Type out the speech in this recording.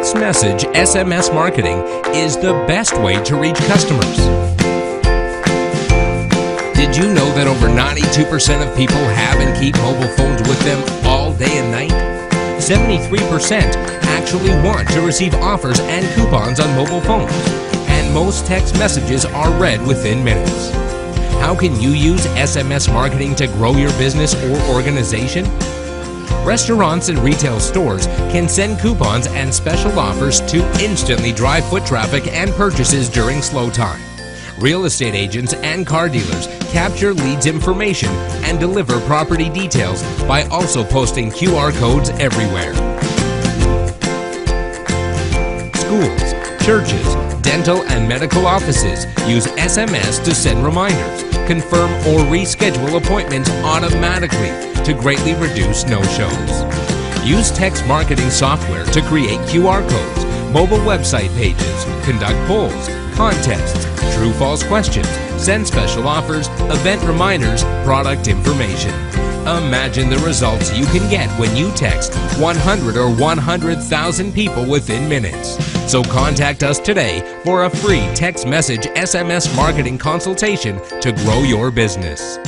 text message SMS marketing is the best way to reach customers. Did you know that over 92% of people have and keep mobile phones with them all day and night? 73% actually want to receive offers and coupons on mobile phones, and most text messages are read within minutes. How can you use SMS marketing to grow your business or organization? Restaurants and retail stores can send coupons and special offers to instantly drive foot traffic and purchases during slow time. Real estate agents and car dealers capture leads information and deliver property details by also posting QR codes everywhere. Schools, churches, dental and medical offices use SMS to send reminders, confirm or reschedule appointments automatically to greatly reduce no-shows. Use text marketing software to create QR codes, mobile website pages, conduct polls, contests, true-false questions, send special offers, event reminders, product information. Imagine the results you can get when you text 100 or 100,000 people within minutes. So contact us today for a free text message SMS marketing consultation to grow your business.